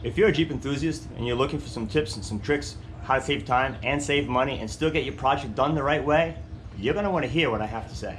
If you're a Jeep enthusiast and you're looking for some tips and some tricks how to save time and save money and still get your project done the right way, you're going to want to hear what I have to say.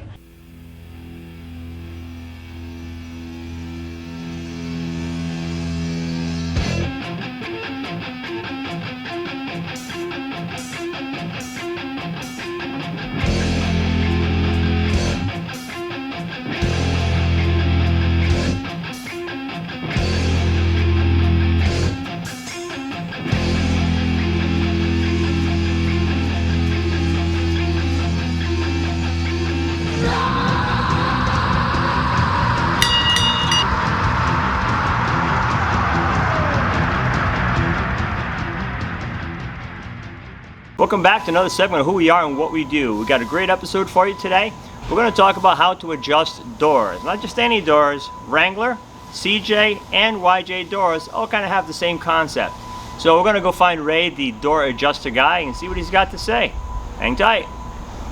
Welcome back to another segment of who we are and what we do. We got a great episode for you today. We're going to talk about how to adjust doors. Not just any doors. Wrangler, CJ, and YJ doors all kind of have the same concept. So we're going to go find Ray, the door adjuster guy, and see what he's got to say. Hang tight.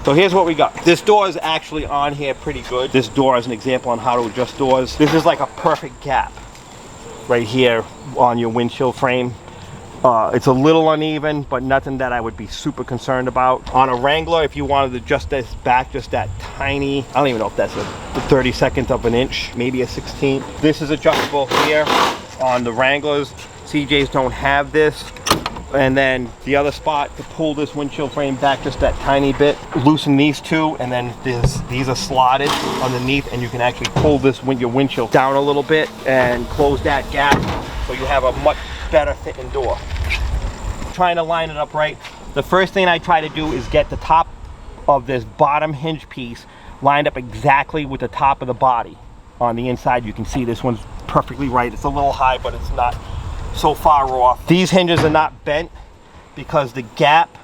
So here's what we got. This door is actually on here pretty good. This door is an example on how to adjust doors. This is like a perfect gap right here on your windshield frame. It's a little uneven, but nothing that I would be super concerned about. On a Wrangler, if you wanted to adjust this back just that tiny, I don't even know if that's a 32nd of an inch, maybe a 16th. This is adjustable here on the Wranglers. CJs don't have this. And then the other spot to pull this windshield frame back just that tiny bit, loosen these two, and then these are slotted underneath, and you can actually pull this your windshield down a little bit and close that gap so you have a much better fitting door. Trying to line it up right. The first thing I try to do is get the top of this bottom hinge piece lined up exactly with the top of the body. On the inside you can see this one's perfectly right. It's a little high, but it's not so far off. These hinges are not bent because the gap,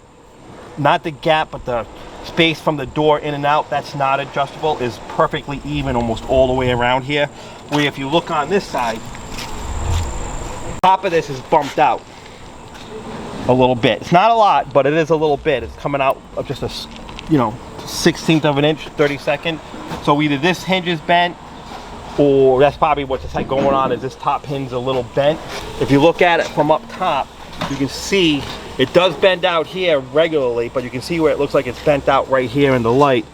not the gap, but the space from the door in and out, that's not adjustable, is perfectly even almost all the way around here. Where if you look on this side, top of this is bumped out a little bit. It's not a lot, but it is a little bit. It's coming out of just a 16th of an inch, 32nd. So either this hinge is bent, or that's probably what's going on, is this top hinge a little bent. If you look at it from up top, you can see it does bend out here regularly, but you can see where it looks like it's bent out right here in the light.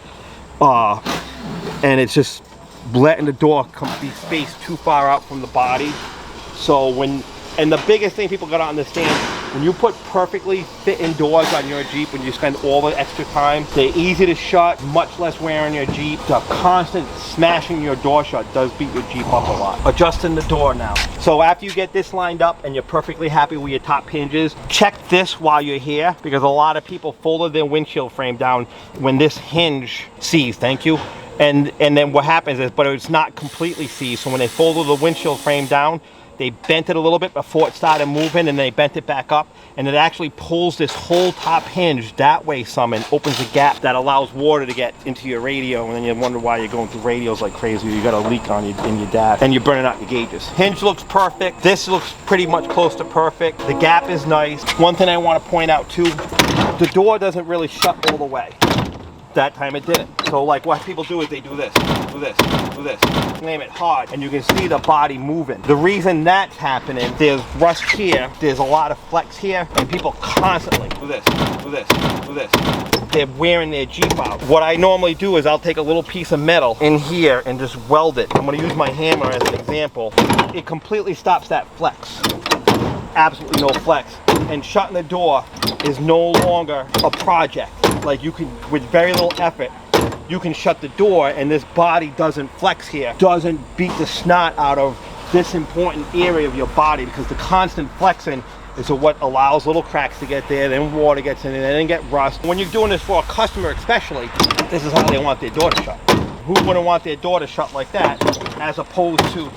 And it's just letting the door be spaced too far out from the body. So and the biggest thing people gotta understand, when you put perfectly fitting doors on your Jeep, when you spend all the extra time, they're easy to shut, much less wear on your Jeep. The constant smashing your door shut does beat your Jeep up a lot. Adjusting the door now. So after you get this lined up and you're perfectly happy with your top hinges, check this while you're here, because a lot of people folded their windshield frame down when this hinge seized. Thank you. And then what happens is, but it's not completely seized, so when they folded the windshield frame down, they bent it a little bit before it started moving, and they bent it back up, and it actually pulls this whole top hinge that way some and opens a gap that allows water to get into your radio, and then you wonder why you're going through radios like crazy. You got a leak in your dash, and you're burning out your gauges. Hinge looks perfect. This looks pretty much close to perfect. The gap is nice. One thing I want to point out too, the door doesn't really shut all the way. That time it didn't. So like what people do is they do this, do this, do this, slam it hard, and you can see the body moving. The reason that's happening, there's rust here, there's a lot of flex here, and people constantly do this, do this, do this. They're wearing their Jeep out. What I normally do is I'll take a little piece of metal in here and just weld it. I'm gonna use my hammer as an example. It completely stops that flex. Absolutely no flex. And shutting the door is no longer a project. Like you can, with very little effort, you can shut the door and this body doesn't flex here. Doesn't beat the snot out of this important area of your body, because the constant flexing is what allows little cracks to get there, then water gets in there, then get rust. When you're doing this for a customer especially, this is how they want their door to shut. Who wouldn't want their door to shut like that, as opposed to...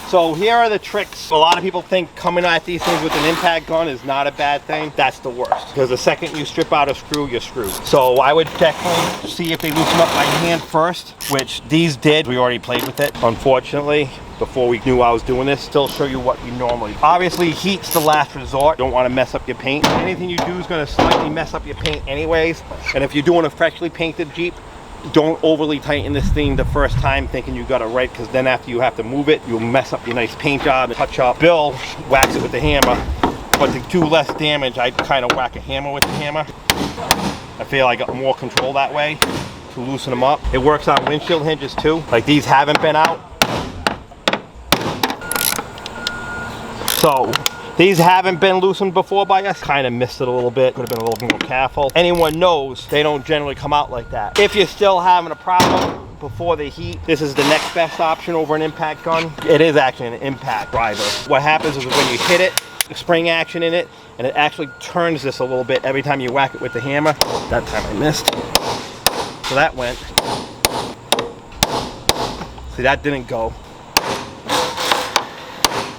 So here are the tricks. A lot of people think coming at these things with an impact gun is not a bad thing. That's the worst, because the second you strip out a screw, you're screwed. So I would definitely see if they loosen up by hand first, which these did. We already played with it, unfortunately, before we knew I was doing this. Still show you what we normally do. Obviously, heat's the last resort. Don't want to mess up your paint. Anything you do is going to slightly mess up your paint anyways. And if you're doing a freshly painted Jeep, don't overly tighten this thing the first time thinking you got it right, because then after you have to move it, you'll mess up your nice paint job and touch up. Bill whacks it with the hammer, but to do less damage, I kind of whack a hammer with the hammer. I feel I got more control that way to loosen them up. It works on windshield hinges too. Like these haven't been out. So these haven't been loosened before by us. Kind of missed it a little bit. Could have been a little more careful. Anyone knows they don't generally come out like that. If you're still having a problem before they heat, this is the next best option over an impact gun. It is actually an impact driver. What happens is when you hit it, the spring action in it, and it actually turns this a little bit every time you whack it with the hammer. That time I missed. So that went. See, that didn't go.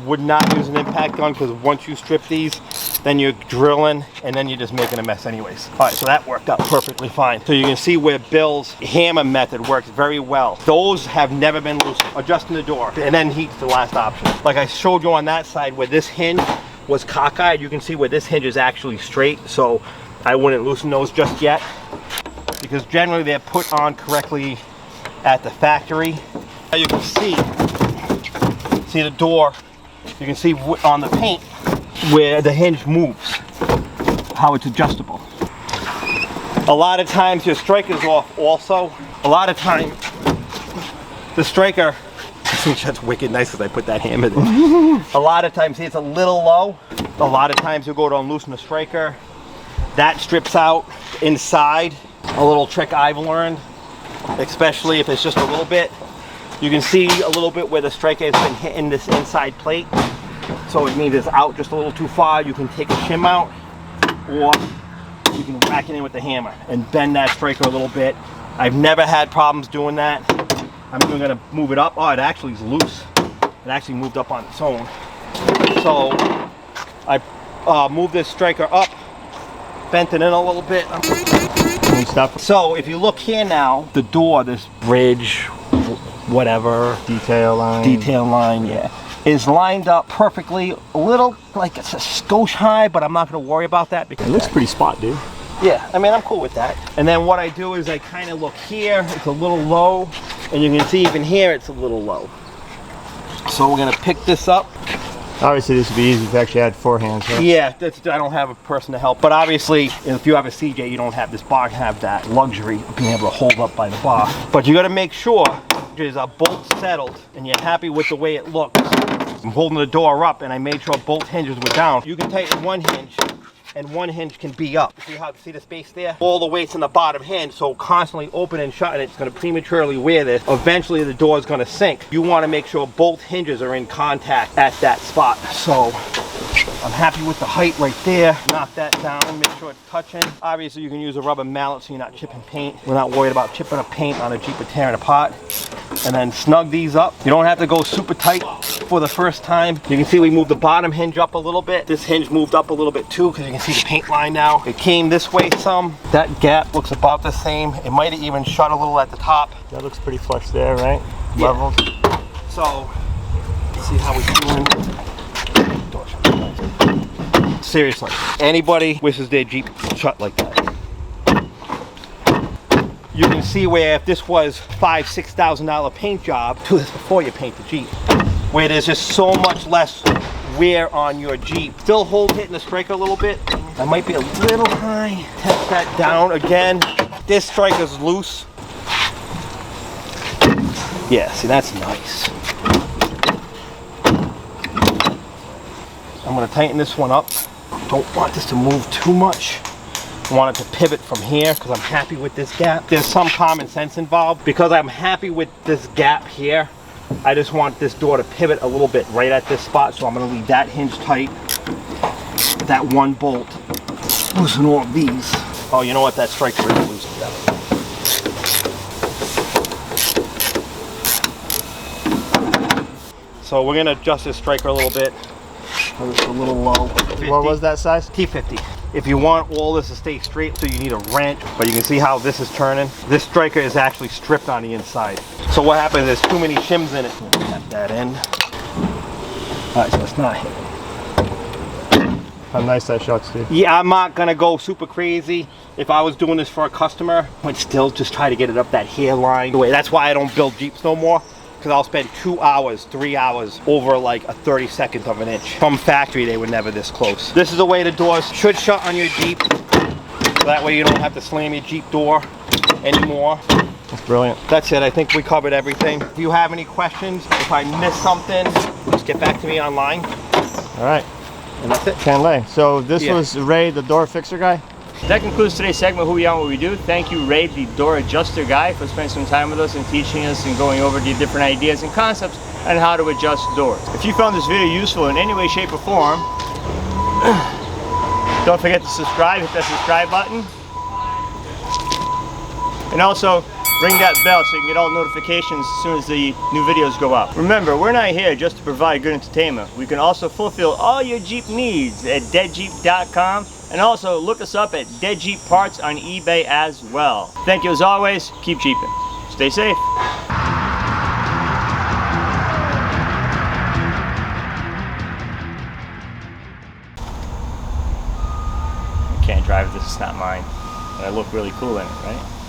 Would not use an impact gun, because once you strip these, then you're drilling and then you're just making a mess anyways. All right, so that worked out perfectly fine. So you can see where Bill's hammer method works very well. Those have never been loosened. Adjusting the door, and then heat's the last option. Like I showed you on that side where this hinge was cockeyed, you can see where this hinge is actually straight, so I wouldn't loosen those just yet, because generally they're put on correctly at the factory. Now you can see the door. You can see on the paint where the hinge moves, how it's adjustable. A lot of times your striker's off also. A lot of times the striker, that's wicked nice because I put that hammer there. A lot of times, see, it's a little low. A lot of times you'll go to unloosen the striker. That strips out inside. A little trick I've learned, especially if it's just a little bit. You can see a little bit where the striker has been hitting this inside plate. So it means it's out just a little too far. You can take a shim out, or you can whack it in with the hammer and bend that striker a little bit. I've never had problems doing that. I'm even gonna move it up. Oh, it actually is loose. It actually moved up on its own. So I moved this striker up, bent it in a little bit. So if you look here now, the door, this bridge, whatever, detail line, yeah, is lined up perfectly. A little, like it's a skosh high, but I'm not going to worry about that because it looks pretty spot, dude. Yeah, I mean, I'm cool with that. And then what I do is I kind of look here, it's a little low, and you can see even here it's a little low. So we're going to pick this up. Obviously this would be easy if you actually had four hands, right? Yeah, I don't have a person to help. But obviously, if you have a CJ, you don't have this bar, have that luxury of being able to hold up by the bar. But you got to make sure there's a bolt settled and you're happy with the way it looks. I'm holding the door up and I made sure both hinges were down. You can tighten one hinge and one hinge can be up. See the space there? All the weight's in the bottom hinge, so constantly open and shut, and it's going to prematurely wear this. Eventually the door is going to sink. You want to make sure both hinges are in contact at that spot. So I'm happy with the height right there. Knock that down, make sure it's touching. Obviously you can use a rubber mallet so you're not chipping paint. We're not worried about chipping a paint on a Jeep or tearing apart. And then snug these up. You don't have to go super tight for the first time. You can see we moved the bottom hinge up a little bit. This hinge moved up a little bit too, because you can see the paint line now. It came this way some. That gap looks about the same. It might have even shut a little at the top. That looks pretty flush there, right? Yeah. Leveled. So, let's see how we're doing. Seriously, anybody wishes their Jeep shut like that. You can see where if this was $5,000–$6,000 paint job, do this before you paint the Jeep, where there's just so much less wear on your Jeep. Still hold hitting the striker a little bit. That might be a little high. Test that down again. This striker's loose. Yeah, see, that's nice. I'm gonna tighten this one up. Don't want this to move too much. I want it to pivot from here because I'm happy with this gap. There's some common sense involved. Because I'm happy with this gap here, I just want this door to pivot a little bit right at this spot, so I'm going to leave that hinge tight. That one bolt. Loosen all of these. Oh, you know what? That striker is loose. So we're going to adjust this striker a little bit. It's a little low. 50. What was that size? T50. If you want all this to stay straight, so you need a wrench, but you can see how this is turning. This striker is actually stripped on the inside. So what happens is too many shims in it. Tap that in. All right, so it's not hitting. How nice that shot's, dude. Yeah, I'm not gonna go super crazy. if I was doing this for a customer, I'd still just try to get it up that hairline. That's why I don't build Jeeps no more, because I'll spend 2 hours, 3 hours over like a 32nd of an inch. From factory, they were never this close. This is the way the doors should shut on your Jeep. That way you don't have to slam your Jeep door anymore. That's brilliant. That's it. I think we covered everything. If you have any questions, if I missed something, just get back to me online. All right. And that's it. Can't lay. So this was Ray, the door fixer guy. That concludes today's segment, Who We Are and What We Do. Thank you, Ray, the door adjuster guy, for spending some time with us and teaching us and going over the different ideas and concepts on how to adjust doors. If you found this video useful in any way, shape, or form, don't forget to subscribe. Hit that subscribe button. And also, ring that bell so you can get all notifications as soon as the new videos go up. Remember, we're not here just to provide good entertainment. We can also fulfill all your Jeep needs at deadjeep.com, and also look us up at Deadjeep Parts on eBay as well. Thank you as always. Keep Jeeping. Stay safe. I can't drive this, it's not mine. But I look really cool in it, right?